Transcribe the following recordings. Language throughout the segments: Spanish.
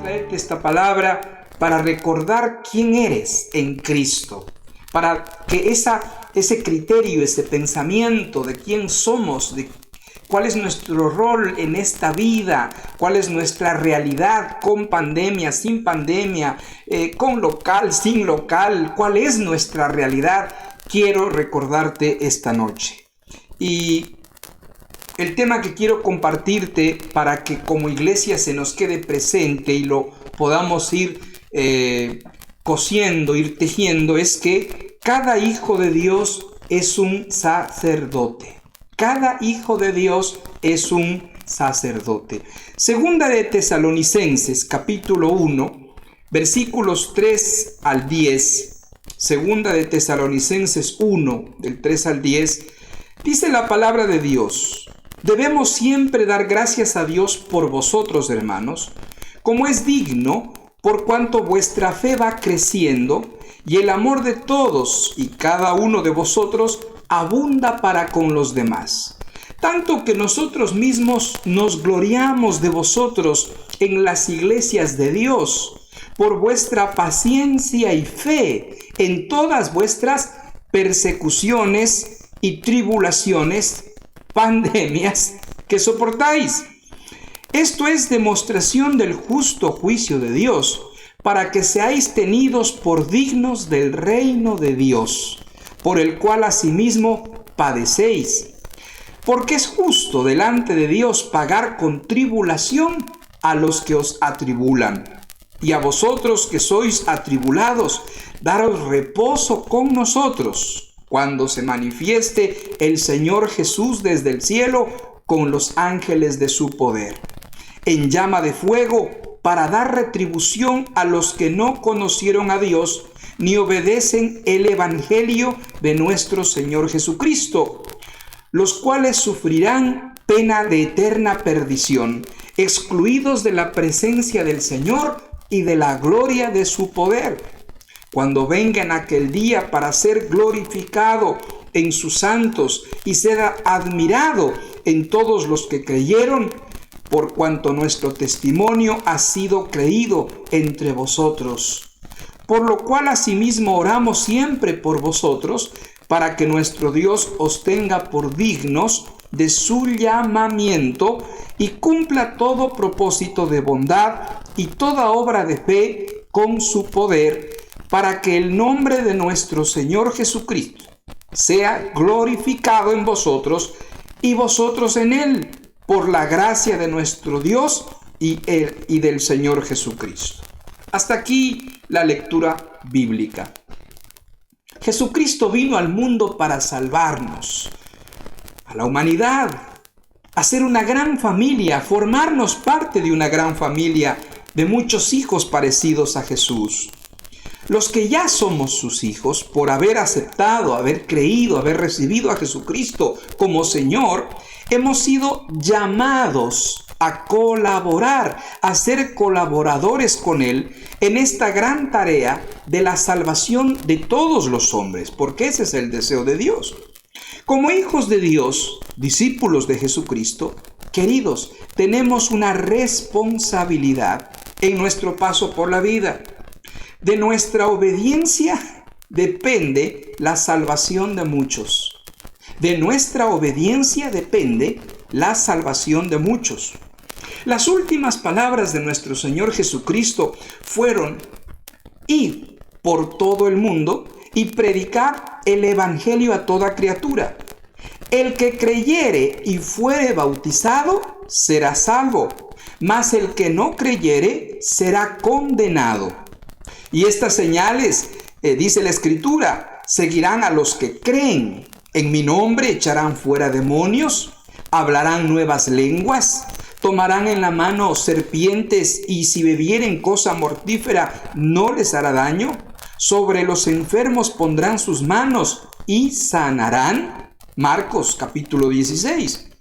traerte esta palabra para recordar quién eres en Cristo, para que ese criterio, ese pensamiento de quién somos, de cuál es nuestro rol en esta vida, cuál es nuestra realidad con pandemia, sin pandemia, con local, sin local, cuál es nuestra realidad, quiero recordarte esta noche. Y el tema que quiero compartirte para que como iglesia se nos quede presente y lo podamos ir cosiendo, ir tejiendo, es que cada hijo de Dios es un sacerdote. Cada hijo de Dios es un sacerdote. Segunda de Tesalonicenses, capítulo 1, versículos 3 al 10. Segunda de Tesalonicenses 1, del 3 al 10, dice la palabra de Dios: debemos siempre dar gracias a Dios por vosotros, hermanos, como es digno, por cuanto vuestra fe va creciendo y el amor de todos y cada uno de vosotros abunda para con los demás. Tanto que nosotros mismos nos gloriamos de vosotros en las iglesias de Dios, por vuestra paciencia y fe en todas vuestras persecuciones y tribulaciones, pandemias que soportáis. Esto es demostración del justo juicio de Dios, para que seáis tenidos por dignos del reino de Dios, por el cual asimismo padecéis. Porque es justo delante de Dios pagar con tribulación a los que os atribulan, y a vosotros que sois atribulados, daros reposo con nosotros, cuando se manifieste el Señor Jesús desde el cielo con los ángeles de su poder, en llama de fuego, para dar retribución a los que no conocieron a Dios, ni obedecen el evangelio de nuestro Señor Jesucristo, los cuales sufrirán pena de eterna perdición, excluidos de la presencia del Señor y de la gloria de su poder, cuando venga en aquel día para ser glorificado en sus santos y ser admirado en todos los que creyeron, por cuanto nuestro testimonio ha sido creído entre vosotros. Por lo cual asimismo oramos siempre por vosotros, para que nuestro Dios os tenga por dignos de su llamamiento y cumpla todo propósito de bondad y toda obra de fe con su poder, para que el nombre de nuestro Señor Jesucristo sea glorificado en vosotros y vosotros en él, por la gracia de nuestro Dios y del Señor Jesucristo. Hasta aquí la lectura bíblica. Jesucristo vino al mundo para salvarnos, a la humanidad, a ser una gran familia, a formarnos parte de una gran familia de muchos hijos parecidos a Jesús. Los que ya somos sus hijos, por haber aceptado, haber creído, haber recibido a Jesucristo como Señor, hemos sido llamados a colaborar, a ser colaboradores con Él en esta gran tarea de la salvación de todos los hombres, porque ese es el deseo de Dios. Como hijos de Dios, discípulos de Jesucristo, queridos, tenemos una responsabilidad en nuestro paso por la vida. De nuestra obediencia depende la salvación de muchos. De nuestra obediencia depende la salvación de muchos. Las últimas palabras de nuestro Señor Jesucristo fueron: id por todo el mundo y predicar el evangelio a toda criatura. El que creyere y fuere bautizado será salvo, mas el que no creyere será condenado. Y estas señales, dice la Escritura, seguirán a los que creen. En mi nombre echarán fuera demonios, hablarán nuevas lenguas, tomarán en la mano serpientes, y si bebieren cosa mortífera no les hará daño. Sobre los enfermos pondrán sus manos y sanarán. Marcos capítulo 16.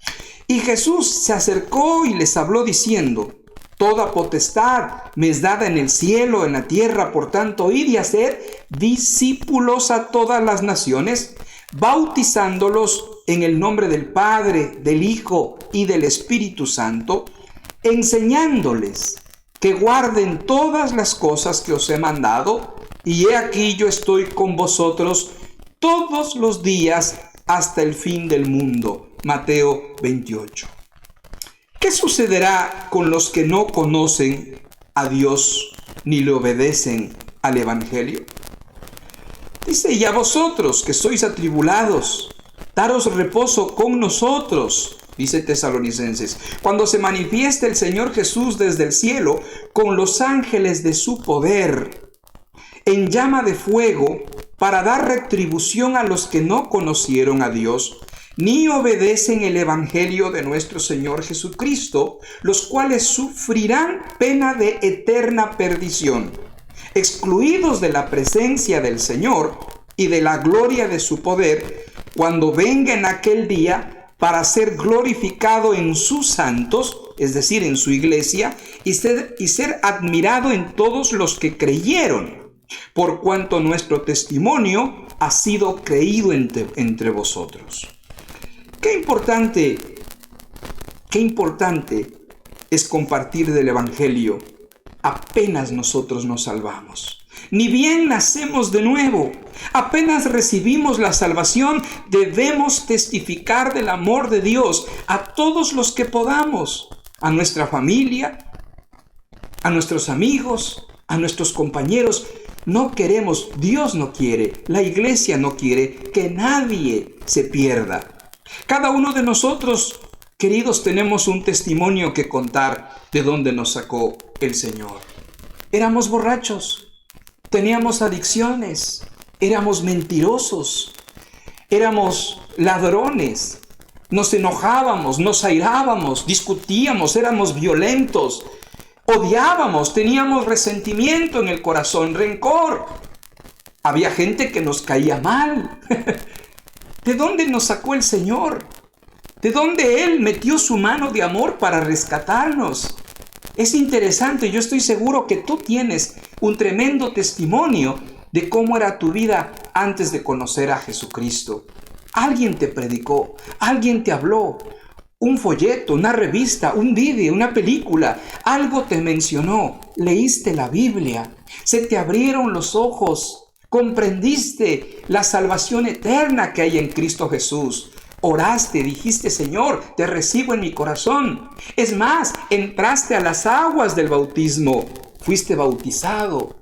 Y Jesús se acercó y les habló diciendo: toda potestad me es dada en el cielo, en la tierra, por tanto, id y haced discípulos a todas las naciones, bautizándolos en el nombre del Padre, del Hijo y del Espíritu Santo, enseñándoles que guarden todas las cosas que os he mandado, y he aquí yo estoy con vosotros todos los días hasta el fin del mundo. Mateo 28. ¿Qué sucederá con los que no conocen a Dios ni le obedecen al Evangelio? Dice, y a vosotros que sois atribulados, daros reposo con nosotros, dice Tesalonicenses, cuando se manifieste el Señor Jesús desde el cielo con los ángeles de su poder, en llama de fuego, para dar retribución a los que no conocieron a Dios, ni obedecen el Evangelio de nuestro Señor Jesucristo, los cuales sufrirán pena de eterna perdición, excluidos de la presencia del Señor y de la gloria de su poder, cuando venga en aquel día para ser glorificado en sus santos, es decir, en su iglesia, y ser admirado en todos los que creyeron, por cuanto nuestro testimonio ha sido creído entre vosotros. Qué importante es compartir del Evangelio apenas nosotros nos salvamos. Ni bien nacemos de nuevo, apenas recibimos la salvación, debemos testificar del amor de Dios a todos los que podamos, a nuestra familia, a nuestros amigos, a nuestros compañeros. No queremos, Dios no quiere, la iglesia no quiere que nadie se pierda. Cada uno de nosotros, queridos, tenemos un testimonio que contar de dónde nos sacó el Señor. Éramos borrachos, teníamos adicciones, éramos mentirosos, éramos ladrones, nos enojábamos, nos airábamos, discutíamos, éramos violentos, odiábamos, teníamos resentimiento en el corazón, rencor. Había gente que nos caía mal. ¿De dónde nos sacó el Señor? ¿De dónde Él metió su mano de amor para rescatarnos? Es interesante, yo estoy seguro que tú tienes un tremendo testimonio de cómo era tu vida antes de conocer a Jesucristo. Alguien te predicó, alguien te habló, un folleto, una revista, un video, una película, algo te mencionó, leíste la Biblia, se te abrieron los ojos, comprendiste la salvación eterna que hay en Cristo Jesús. Oraste, dijiste, Señor, te recibo en mi corazón. Es más, entraste a las aguas del bautismo, fuiste bautizado,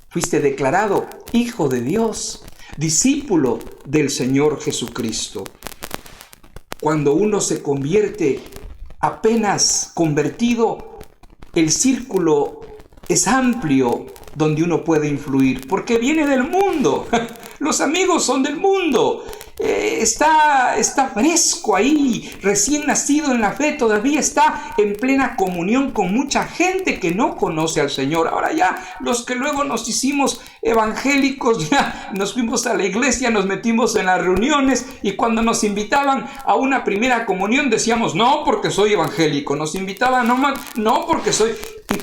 fuiste declarado hijo de Dios, discípulo del Señor Jesucristo. Cuando uno se convierte, apenas convertido, el círculo es amplio donde uno puede influir, porque viene del mundo. Los amigos son del mundo. Está fresco ahí, recién nacido en la fe, todavía está en plena comunión con mucha gente que no conoce al Señor. Ahora ya los que luego nos hicimos evangélicos, ya nos fuimos a la iglesia, nos metimos en las reuniones y cuando nos invitaban a una primera comunión decíamos, no porque soy evangélico, nos invitaban no porque soy... Y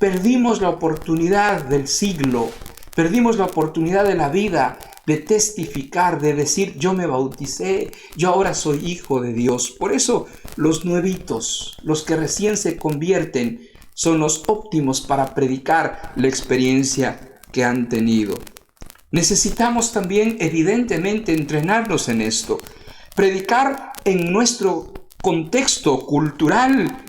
perdimos la oportunidad del siglo, perdimos la oportunidad de la vida, de testificar, de decir, yo me bauticé, yo ahora soy hijo de Dios. Por eso los nuevitos, los que recién se convierten, son los óptimos para predicar la experiencia que han tenido. Necesitamos también, evidentemente, entrenarnos en esto. Predicar en nuestro contexto cultural.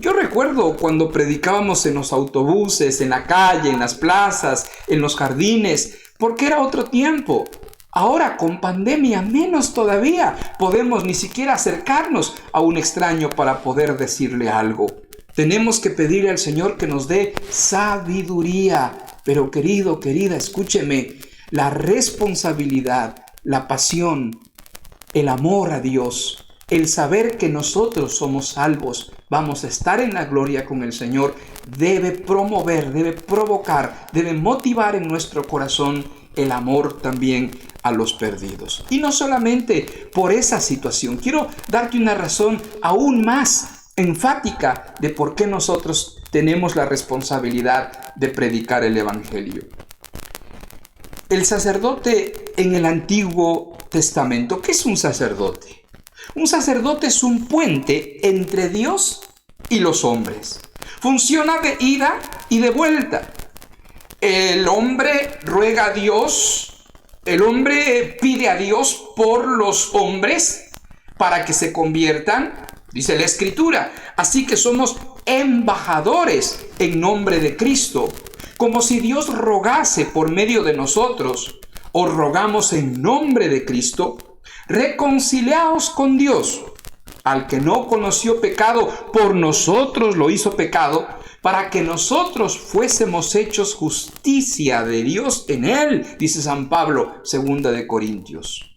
Yo recuerdo cuando predicábamos en los autobuses, en la calle, en las plazas, en los jardines, porque era otro tiempo. Ahora con pandemia menos todavía podemos ni siquiera acercarnos a un extraño para poder decirle algo. Tenemos que pedirle al Señor que nos dé sabiduría. Pero querido, querida, escúcheme, la responsabilidad, la pasión, el amor a Dios, el saber que nosotros somos salvos, vamos a estar en la gloria con el Señor, debe promover, debe provocar, debe motivar en nuestro corazón el amor también a los perdidos. Y no solamente por esa situación, quiero darte una razón aún más enfática de por qué nosotros tenemos la responsabilidad de predicar el Evangelio. El sacerdote en el Antiguo Testamento, ¿qué es un sacerdote? Un sacerdote es un puente entre Dios y los hombres. Funciona de ida y de vuelta. El hombre ruega a Dios, el hombre pide a Dios por los hombres para que se conviertan, dice la Escritura. Así que somos embajadores en nombre de Cristo, como si Dios rogase por medio de nosotros, o rogamos en nombre de Cristo: reconciliaos con Dios. Al que no conoció pecado, por nosotros lo hizo pecado, para que nosotros fuésemos hechos justicia de Dios en él, dice San Pablo, 2 de Corintios.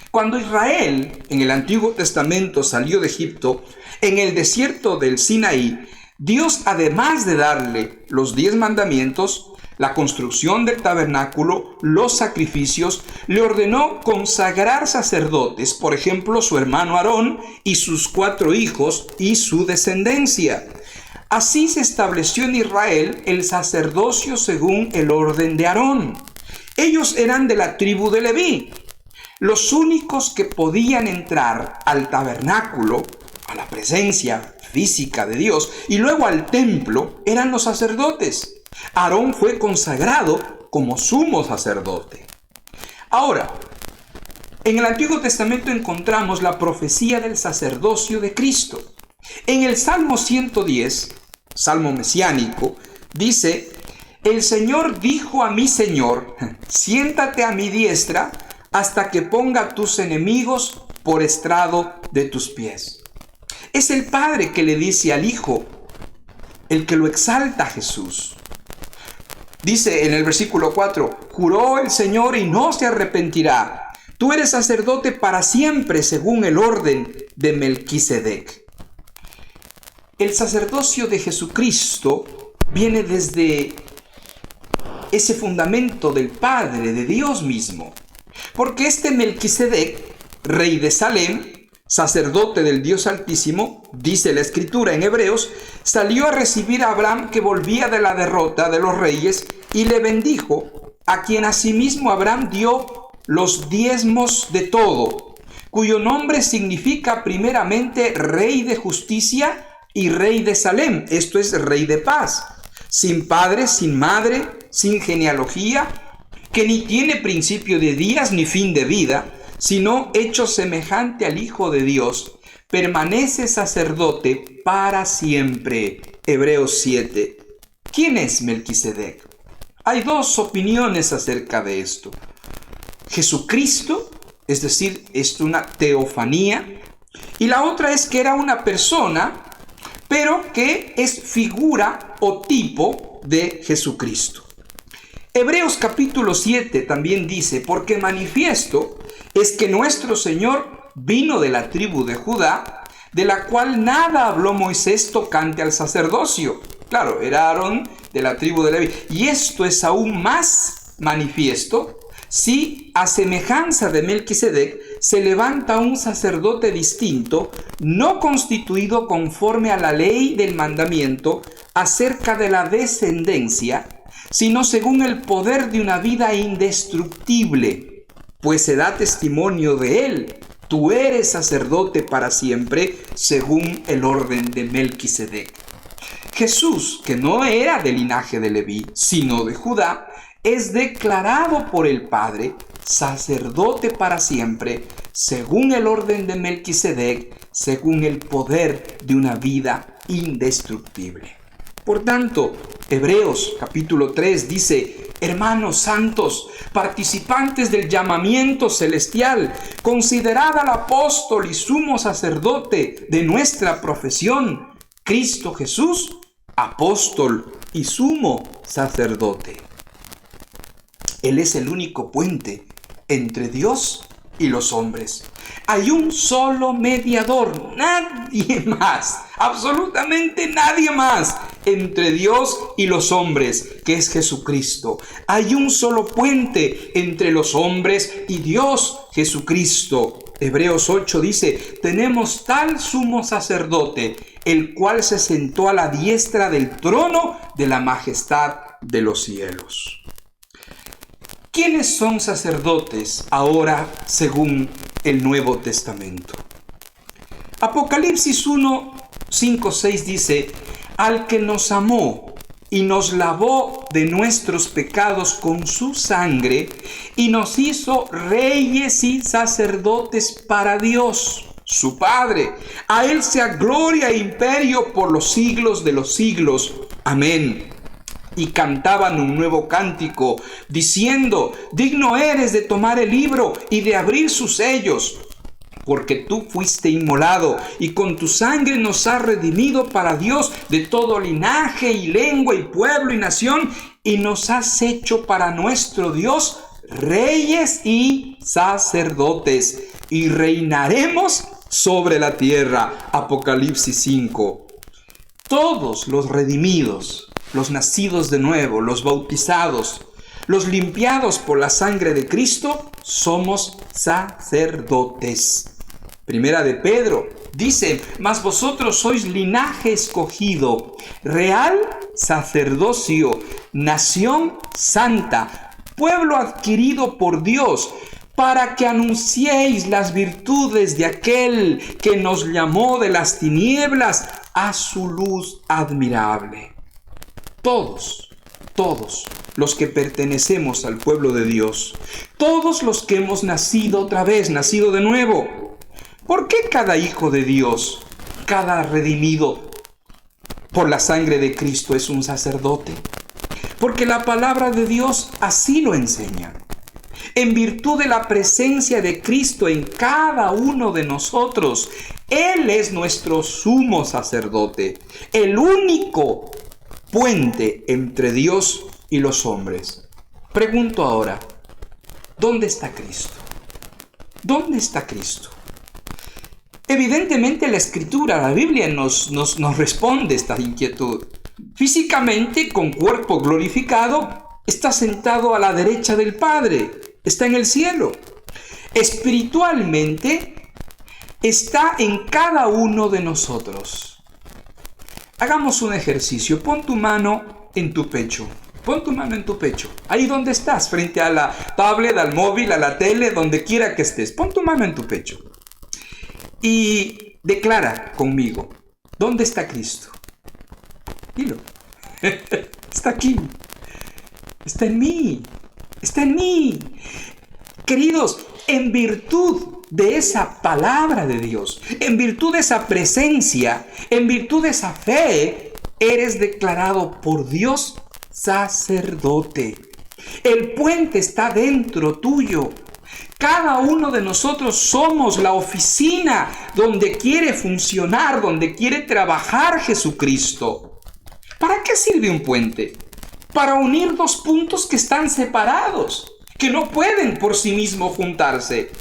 Cuando Israel en el Antiguo Testamento salió de Egipto, en el desierto del Sinaí, Dios, además de darle los 10 mandamientos, la construcción del tabernáculo, los sacrificios, le ordenó consagrar sacerdotes, por ejemplo, su hermano Aarón y sus 4 hijos y su descendencia. Así se estableció en Israel el sacerdocio según el orden de Aarón. Ellos eran de la tribu de Leví. Los únicos que podían entrar al tabernáculo, a la presencia física de Dios, y luego al templo, eran los sacerdotes. Aarón fue consagrado como sumo sacerdote. Ahora, en el Antiguo Testamento encontramos la profecía del sacerdocio de Cristo. En el Salmo 110, Salmo mesiánico, dice: el Señor dijo a mi Señor, siéntate a mi diestra hasta que ponga a tus enemigos por estrado de tus pies. Es el Padre que le dice al Hijo, el que lo exalta a Jesús. Dice en el versículo 4, juró el Señor y no se arrepentirá. Tú eres sacerdote para siempre según el orden de Melquisedec. El sacerdocio de Jesucristo viene desde ese fundamento del Padre, de Dios mismo. Porque este Melquisedec, rey de Salem, sacerdote del Dios Altísimo, dice la Escritura en Hebreos, salió a recibir a Abraham que volvía de la derrota de los reyes y le bendijo, a quien asimismo Abraham dio los diezmos de todo, cuyo nombre significa primeramente rey de justicia y rey de Salem, esto es rey de paz, sin padre, sin madre, sin genealogía, que ni tiene principio de días ni fin de vida, sino hecho semejante al Hijo de Dios, permanece sacerdote para siempre. Hebreos 7. ¿Quién es Melquisedec? Hay 2 opiniones acerca de esto. Jesucristo, es decir, es una teofanía, y la otra es que era una persona, pero que es figura o tipo de Jesucristo. Hebreos capítulo 7 también dice, porque manifiesto es que nuestro Señor vino de la tribu de Judá, de la cual nada habló Moisés tocante al sacerdocio. Claro, era Aarón de la tribu de Leví. Y esto es aún más manifiesto si, a semejanza de Melquisedec, se levanta un sacerdote distinto, no constituido conforme a la ley del mandamiento acerca de la descendencia, sino según el poder de una vida indestructible, pues se da testimonio de él. Tú eres sacerdote para siempre, según el orden de Melquisedec. Jesús, que no era del linaje de Leví, sino de Judá, es declarado por el Padre sacerdote para siempre, según el orden de Melquisedec, según el poder de una vida indestructible. Por tanto, Hebreos capítulo 3 dice, hermanos santos, participantes del llamamiento celestial, considerad al apóstol y sumo sacerdote de nuestra profesión, Cristo Jesús, apóstol y sumo sacerdote. Él es el único puente entre Dios y los hombres. Hay un solo mediador, nadie más, absolutamente nadie más, entre Dios y los hombres, que es Jesucristo. Hay un solo puente entre los hombres y Dios, Jesucristo. Hebreos 8 dice, tenemos tal sumo sacerdote, el cual se sentó a la diestra del trono de la majestad de los cielos. ¿Quiénes son sacerdotes ahora según el Nuevo Testamento? Apocalipsis 1, 5, 6 dice, al que nos amó y nos lavó de nuestros pecados con su sangre y nos hizo reyes y sacerdotes para Dios, su Padre. A Él sea gloria e imperio por los siglos de los siglos. Amén. Y cantaban un nuevo cántico, diciendo: digno eres de tomar el libro y de abrir sus sellos, porque tú fuiste inmolado y con tu sangre nos has redimido para Dios de todo linaje y lengua y pueblo y nación, y nos has hecho para nuestro Dios reyes y sacerdotes, y reinaremos sobre la tierra. Apocalipsis 5. Todos los redimidos, los nacidos de nuevo, los bautizados, los limpiados por la sangre de Cristo, somos sacerdotes. Primera de Pedro dice: mas vosotros sois linaje escogido, real sacerdocio, nación santa, pueblo adquirido por Dios, para que anunciéis las virtudes de aquel que nos llamó de las tinieblas a su luz admirable. Todos los que pertenecemos al pueblo de Dios, todos los que hemos nacido otra vez, nacido de nuevo. ¿Por qué cada hijo de Dios, cada redimido por la sangre de Cristo es un sacerdote? Porque la palabra de Dios así lo enseña. En virtud de la presencia de Cristo en cada uno de nosotros, Él es nuestro sumo sacerdote, el único puente entre Dios y los hombres. Pregunto ahora, ¿dónde está Cristo? ¿Dónde está Cristo? Evidentemente la Escritura, la Biblia nos responde esta inquietud. Físicamente, con cuerpo glorificado, está sentado a la derecha del Padre, está en el cielo. Espiritualmente, está en cada uno de nosotros. Hagamos un ejercicio. Pon tu mano en tu pecho. Pon tu mano en tu pecho. Ahí donde estás, frente a la tablet, al móvil, a la tele, donde quiera que estés. Pon tu mano en tu pecho. Y declara conmigo: ¿dónde está Cristo? Dilo. Está aquí. Está en mí. Está en mí. Queridos, en virtud de esa palabra de Dios, en virtud de esa presencia, en virtud de esa fe, eres declarado por Dios sacerdote. El puente está dentro tuyo. Cada uno de nosotros somos la oficina donde quiere funcionar, donde quiere trabajar Jesucristo. ¿Para qué sirve un puente? Para unir dos puntos que están separados, que no pueden por sí mismos juntarse.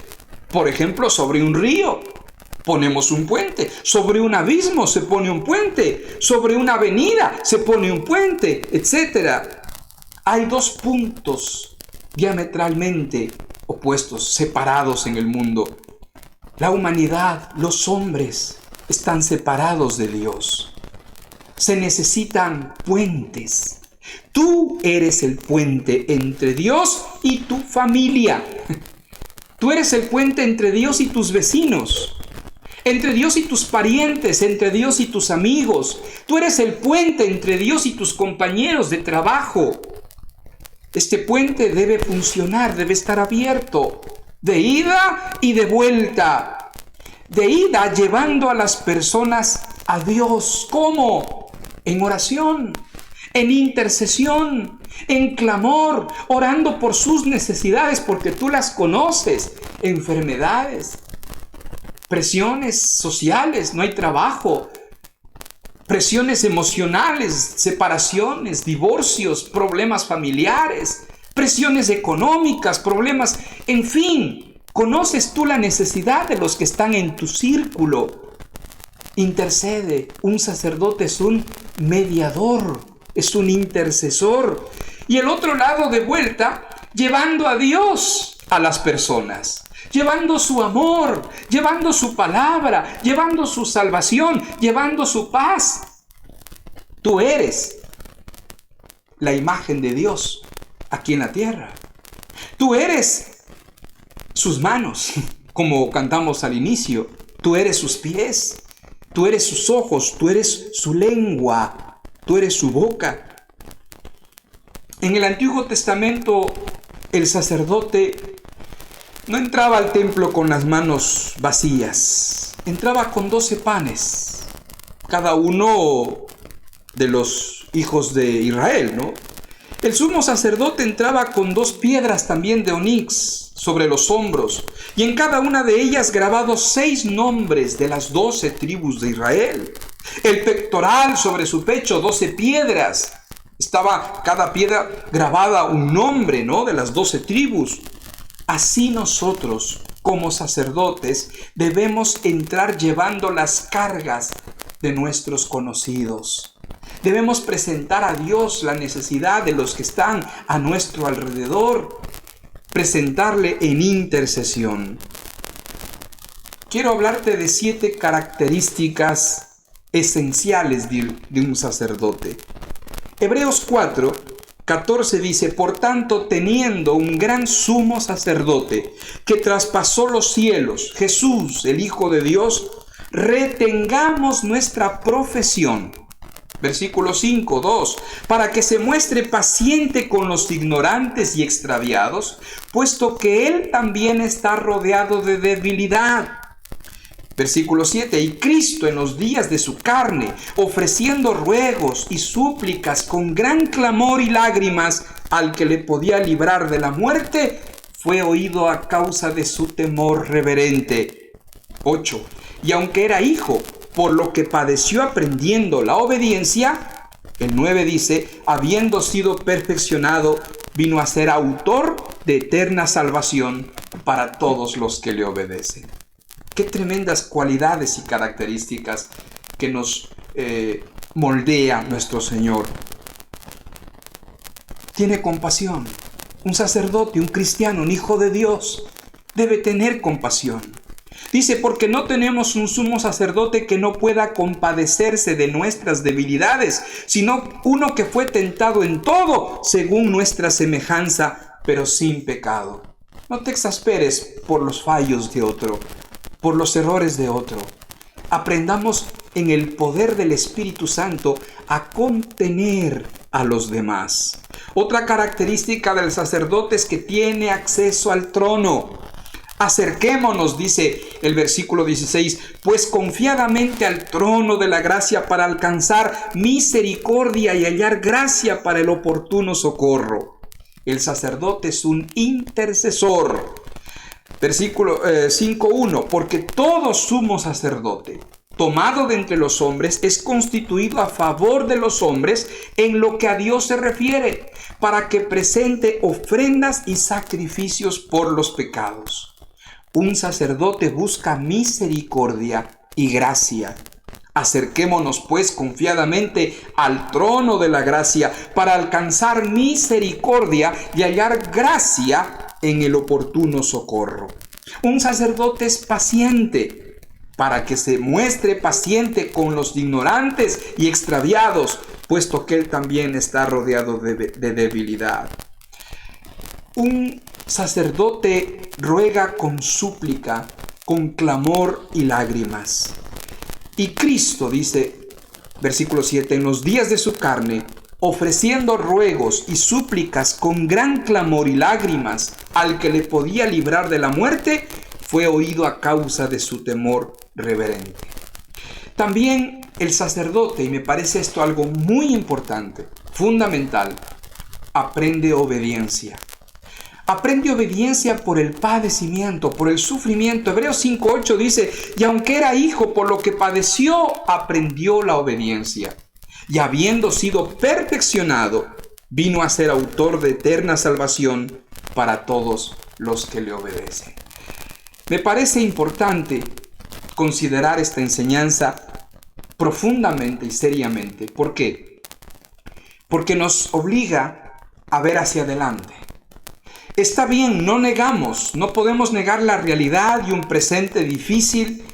Por ejemplo, sobre un río ponemos un puente, sobre un abismo se pone un puente, sobre una avenida se pone un puente, etc. Hay dos puntos diametralmente opuestos, separados en el mundo. La humanidad, los hombres, están separados de Dios. Se necesitan puentes. Tú eres el puente entre Dios y tu familia. Tú eres el puente entre Dios y tus vecinos, entre Dios y tus parientes, entre Dios y tus amigos. Tú eres el puente entre Dios y tus compañeros de trabajo. Este puente debe funcionar, debe estar abierto, de ida y de vuelta. De ida, llevando a las personas a Dios. ¿Cómo? En oración, en intercesión, en clamor, orando por sus necesidades, porque tú las conoces. Enfermedades, presiones sociales, no hay trabajo, presiones emocionales, separaciones, divorcios, problemas familiares, presiones económicas, problemas, en fin, conoces tú la necesidad de los que están en tu círculo. Intercede. Un sacerdote es un mediador, es un intercesor. Y el otro lado de vuelta, llevando a Dios a las personas, llevando su amor, llevando su palabra, llevando su salvación, llevando su paz. Tú eres la imagen de Dios aquí en la tierra. Tú eres sus manos, como cantamos al inicio. Tú eres sus pies, tú eres sus ojos, tú eres su lengua. tú eres su boca. En el Antiguo Testamento, el sacerdote no entraba al templo con las manos vacías, entraba con 12 panes, cada uno de los hijos de Israel, ¿no? El sumo sacerdote entraba con 2 piedras también de onix sobre los hombros, y en cada una de ellas grabados 6 nombres de las 12 tribus de Israel. El pectoral sobre su pecho, 12 piedras. Estaba cada piedra grabada un nombre, ¿no?, de las 12 tribus. Así nosotros, como sacerdotes, debemos entrar llevando las cargas de nuestros conocidos. Debemos presentar a Dios la necesidad de los que están a nuestro alrededor, presentarle en intercesión. Quiero hablarte de 7 características esenciales de un sacerdote. Hebreos 4:14 dice: por tanto, teniendo un gran sumo sacerdote que traspasó los cielos, Jesús, el Hijo de Dios, retengamos nuestra profesión. Versículo 5:2, para que se muestre paciente con los ignorantes y extraviados, puesto que Él también está rodeado de debilidad. Versículo 7, y Cristo en los días de su carne, ofreciendo ruegos y súplicas con gran clamor y lágrimas al que le podía librar de la muerte, fue oído a causa de su temor reverente. 8, y aunque era hijo, por lo que padeció aprendiendo la obediencia, el 9 dice, habiendo sido perfeccionado, vino a ser autor de eterna salvación para todos los que le obedecen. Qué tremendas cualidades y características que nos moldea nuestro Señor. Tiene compasión. Un sacerdote, un cristiano, un hijo de Dios, debe tener compasión. Dice, porque no tenemos un sumo sacerdote que no pueda compadecerse de nuestras debilidades, sino uno que fue tentado en todo según nuestra semejanza, pero sin pecado. No te exasperes por los fallos de otro, por los errores de otro. Aprendamos en el poder del Espíritu Santo a contener a los demás. Otra característica del sacerdote es que tiene acceso al trono. Acerquémonos, dice el versículo 16, pues confiadamente al trono de la gracia para alcanzar misericordia y hallar gracia para el oportuno socorro. El sacerdote es un intercesor. Versículo 5:1, porque todo sumo sacerdote, tomado de entre los hombres, es constituido a favor de los hombres en lo que a Dios se refiere, para que presente ofrendas y sacrificios por los pecados. Un sacerdote busca misericordia y gracia. Acerquémonos pues confiadamente al trono de la gracia para alcanzar misericordia y hallar gracia en el oportuno socorro. Un sacerdote es paciente para que se muestre paciente con los ignorantes y extraviados, puesto que él también está rodeado de debilidad. Un sacerdote ruega con súplica, con clamor y lágrimas. Y Cristo, dice, versículo 7, en los días de su carne, ofreciendo ruegos y súplicas con gran clamor y lágrimas al que le podía librar de la muerte, fue oído a causa de su temor reverente. También el sacerdote, y me parece esto algo muy importante, fundamental, aprende obediencia. Aprende obediencia por el padecimiento, por el sufrimiento. Hebreos 5:8 dice, y aunque era hijo, por lo que padeció, aprendió la obediencia. Y habiendo sido perfeccionado, vino a ser autor de eterna salvación para todos los que le obedecen. Me parece importante considerar esta enseñanza profundamente y seriamente. ¿Por qué? Porque nos obliga a ver hacia adelante. Está bien, no negamos, no podemos negar la realidad y un presente difícil.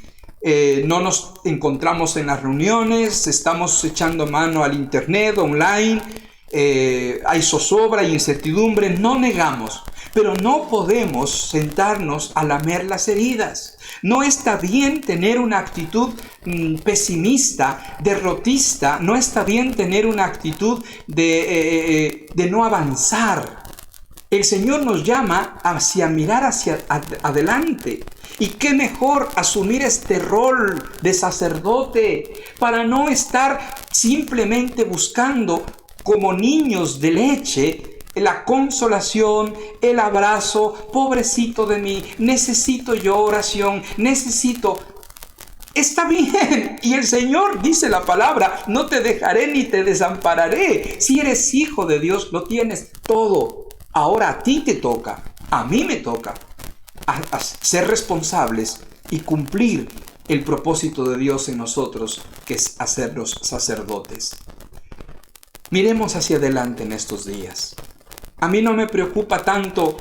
No nos encontramos en las reuniones, estamos echando mano al internet, online, hay zozobra y incertidumbre, no negamos. pero no podemos sentarnos a lamer las heridas. No está bien tener una actitud pesimista, derrotista. No está bien tener una actitud de no avanzar. El Señor nos llama hacia mirar hacia adelante. Y qué mejor asumir este rol de sacerdote para no estar simplemente buscando como niños de leche la consolación, el abrazo. Pobrecito de mí, necesito yo oración, necesito. Está bien, y el Señor dice la palabra: no te dejaré ni te desampararé. Si eres hijo de Dios, lo tienes todo. Ahora a ti te toca, a mí me toca a ser responsables y cumplir el propósito de Dios en nosotros, que es hacernos sacerdotes. Miremos hacia adelante en estos días. A mí no me preocupa tanto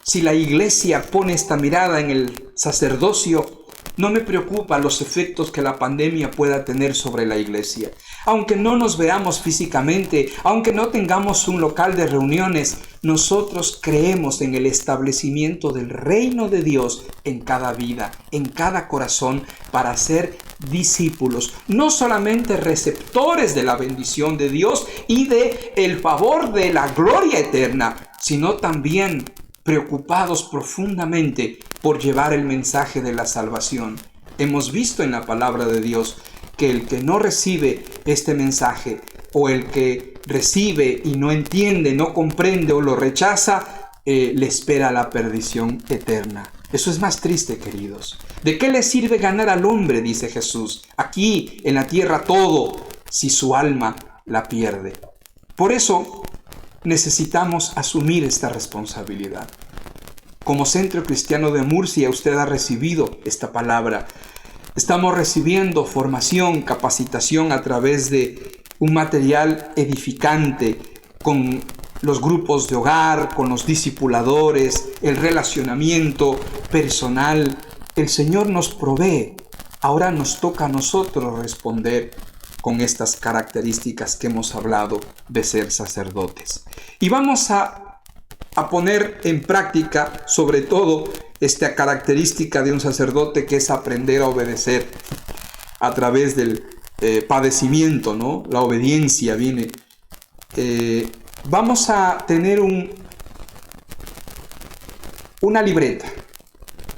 si la iglesia pone esta mirada en el sacerdocio. No me preocupa los efectos que la pandemia pueda tener sobre la iglesia. Aunque no nos veamos físicamente, aunque no tengamos un local de reuniones, nosotros creemos en el establecimiento del reino de Dios en cada vida, en cada corazón, para ser discípulos, no solamente receptores de la bendición de Dios y de el favor de la gloria eterna, sino también preocupados profundamente por llevar el mensaje de la salvación. Hemos visto en la palabra de Dios que el que no recibe este mensaje, o el que recibe y no entiende, no comprende o lo rechaza, le espera la perdición eterna. Eso es más triste, queridos. ¿De qué le sirve ganar al hombre, dice Jesús, aquí en la tierra todo, si su alma la pierde? Por eso necesitamos asumir esta responsabilidad. Como Centro Cristiano de Murcia, usted ha recibido esta palabra. Estamos recibiendo formación, capacitación a través de un material edificante con los grupos de hogar, con los discipuladores, el relacionamiento personal. El Señor nos provee. Ahora nos toca a nosotros responder con estas características que hemos hablado de ser sacerdotes. Y vamos a poner en práctica, sobre todo, esta característica de un sacerdote, que es aprender a obedecer a través del padecimiento, ¿no? La obediencia viene. Vamos a tener una libreta,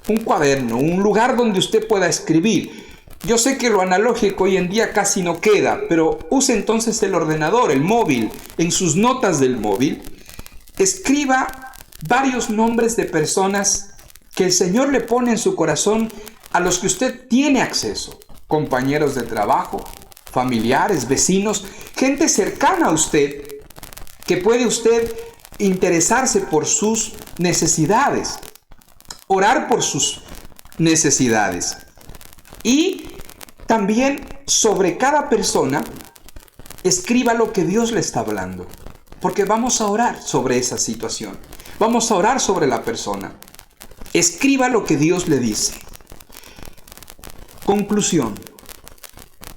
un cuaderno, un lugar donde usted pueda escribir. Yo sé que lo analógico hoy en día casi no queda, pero use entonces el ordenador, el móvil. En sus notas del móvil, escriba varios nombres de personas que el Señor le pone en su corazón, a los que usted tiene acceso. Compañeros de trabajo, familiares, vecinos, gente cercana a usted, que puede usted interesarse por sus necesidades, orar por sus necesidades. Y también sobre cada persona, escriba lo que Dios le está hablando, porque vamos a orar sobre esa situación, vamos a orar sobre la persona. Escriba lo que Dios le dice. Conclusión.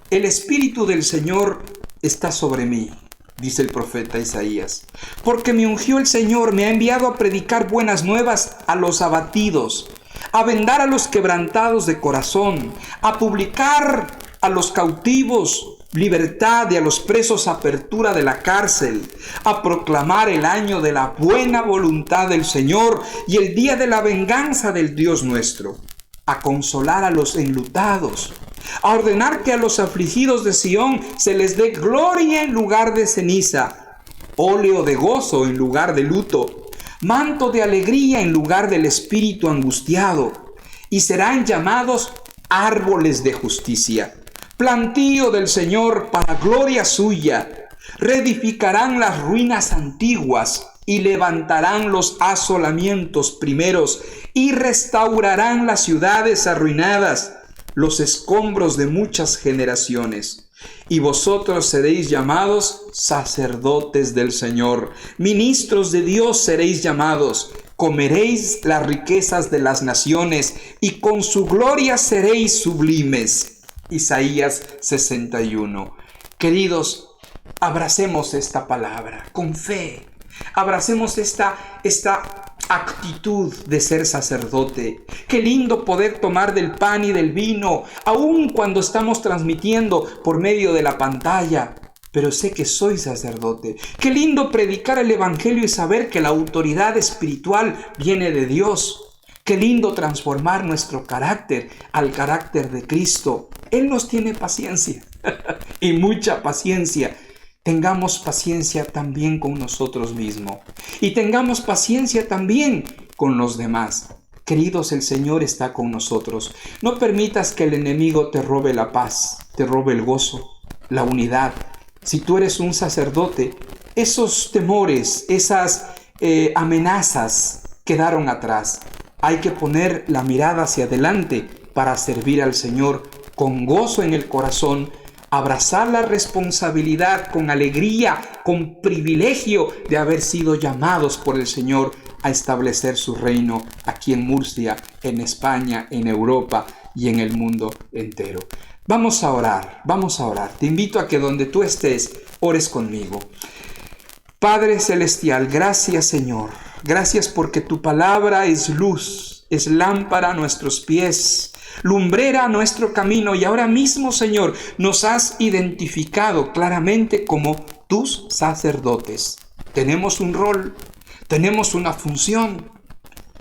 El Espíritu del Señor está sobre mí, dice el profeta Isaías, porque me ungió el Señor, me ha enviado a predicar buenas nuevas a los abatidos, a vendar a los quebrantados de corazón, a publicar a los cautivos libertad y a los presos apertura de la cárcel, a proclamar el año de la buena voluntad del Señor y el día de la venganza del Dios nuestro, a consolar a los enlutados, a ordenar que a los afligidos de Sión se les dé gloria en lugar de ceniza, óleo de gozo en lugar de luto, manto de alegría en lugar del espíritu angustiado, y serán llamados árboles de justicia, plantío del Señor para gloria suya. Reedificarán las ruinas antiguas y levantarán los asolamientos primeros y restaurarán las ciudades arruinadas, los escombros de muchas generaciones. Y vosotros seréis llamados sacerdotes del Señor, ministros de Dios seréis llamados. Comeréis las riquezas de las naciones y con su gloria seréis sublimes. Isaías 61. Queridos, abracemos esta palabra con fe. Abracemos esta actitud de ser sacerdote. Qué lindo poder tomar del pan y del vino, aun cuando estamos transmitiendo por medio de la pantalla. Pero sé que soy sacerdote. Qué lindo predicar el evangelio y saber que la autoridad espiritual viene de Dios. Qué lindo transformar nuestro carácter al carácter de Cristo. Él nos tiene paciencia y mucha paciencia. Tengamos paciencia también con nosotros mismos y tengamos paciencia también con los demás. Queridos, el Señor está con nosotros. No permitas que el enemigo te robe la paz, te robe el gozo, la unidad. Si tú eres un sacerdote, esos temores, esas amenazas quedaron atrás. Hay que poner la mirada hacia adelante para servir al Señor con gozo en el corazón, abrazar la responsabilidad con alegría, con privilegio de haber sido llamados por el Señor a establecer su reino aquí en Murcia, en España, en Europa y en el mundo entero. Vamos a orar, vamos a orar. Te invito a que donde tú estés, ores conmigo. Padre Celestial, gracias Señor. Gracias porque tu palabra es luz, es lámpara a nuestros pies, lumbrera a nuestro camino. Y ahora mismo, Señor, nos has identificado claramente como tus sacerdotes. Tenemos un rol, tenemos una función.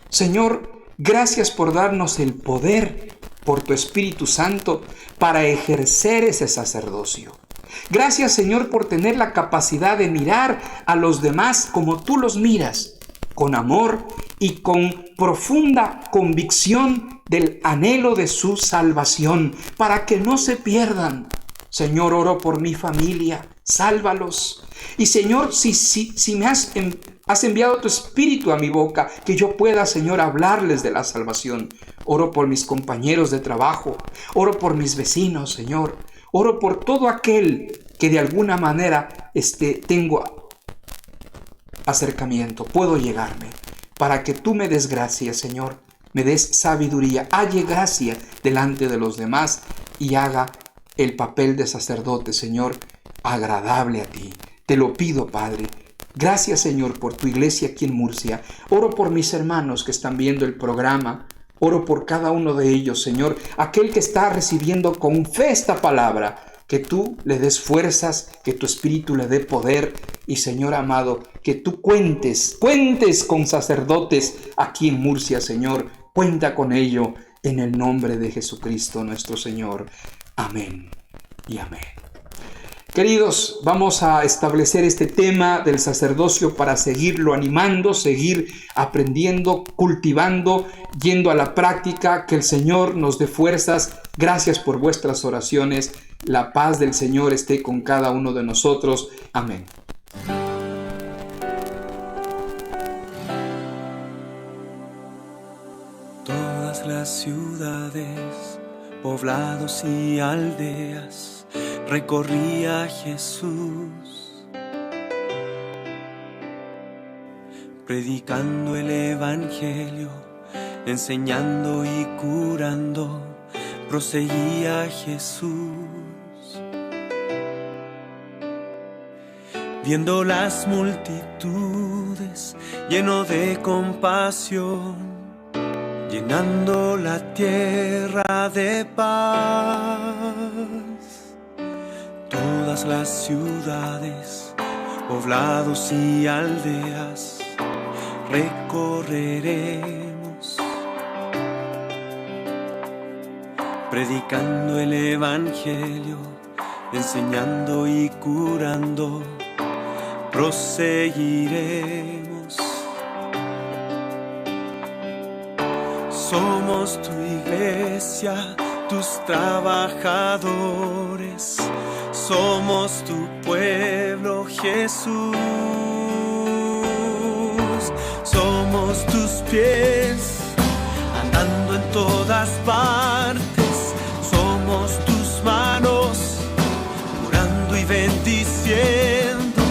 Señor, gracias por darnos el poder, por tu Espíritu Santo, para ejercer ese sacerdocio. Gracias, Señor, por tener la capacidad de mirar a los demás como tú los miras, con amor y con profunda convicción del anhelo de su salvación, para que no se pierdan. Señor, oro por mi familia, sálvalos. Y Señor, si me has enviado tu Espíritu a mi boca, que yo pueda, Señor, hablarles de la salvación. Oro por mis compañeros de trabajo, oro por mis vecinos, Señor. Oro por todo aquel que de alguna manera tengo acercamiento, puedo llegarme, para que tú me des gracia, Señor, me des sabiduría, halle gracia delante de los demás y haga el papel de sacerdote, Señor, agradable a ti. Te lo pido, Padre. Gracias, Señor, por tu iglesia aquí en Murcia. Oro por mis hermanos que están viendo el programa. Oro por cada uno de ellos, Señor, aquel que está recibiendo con fe esta palabra, que tú le des fuerzas, que tu Espíritu le dé poder y, Señor amado, que tú cuentes con sacerdotes aquí en Murcia, Señor. Cuenta con ello en el nombre de Jesucristo nuestro Señor. Amén y amén. Queridos, vamos a establecer este tema del sacerdocio para seguirlo animando, seguir aprendiendo, cultivando, yendo a la práctica. Que el Señor nos dé fuerzas. Gracias por vuestras oraciones. La paz del Señor esté con cada uno de nosotros. Amén. Todas las ciudades, poblados y aldeas recorría Jesús, predicando el evangelio, enseñando y curando, proseguía Jesús. Viendo las multitudes, lleno de compasión, llenando la tierra de paz. Todas las ciudades, poblados y aldeas recorreremos, predicando el evangelio, enseñando y curando, proseguiremos. Somos tu iglesia, tus trabajadores, somos tu pueblo, Jesús. Somos tus pies, andando en todas partes. Somos tus manos, curando y bendiciendo.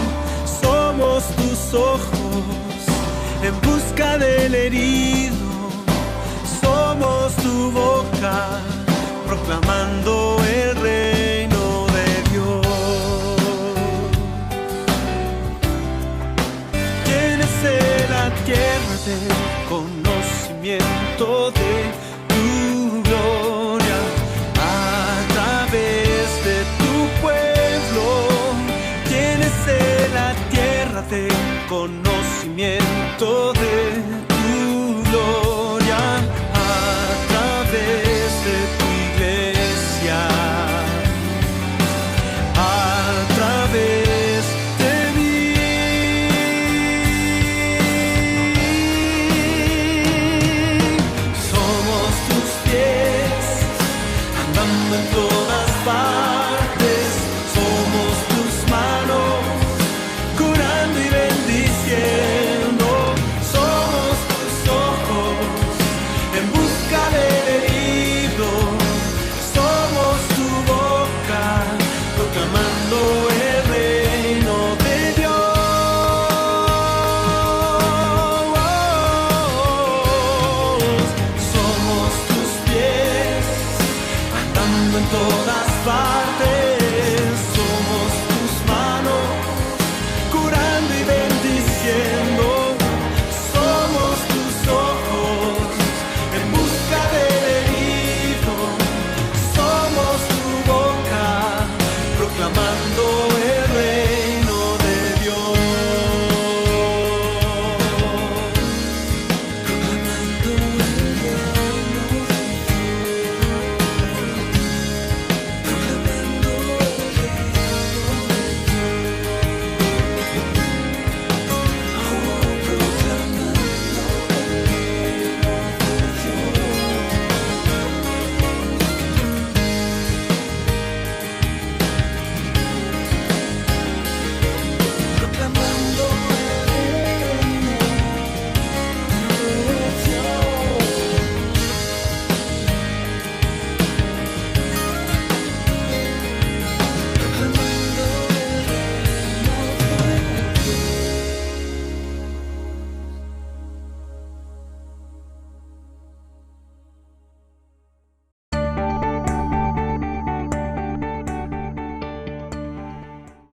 Somos tus ojos, en busca del herido. Somos tu boca, proclamando el reino de Dios. Llénese la tierra de sentimientos.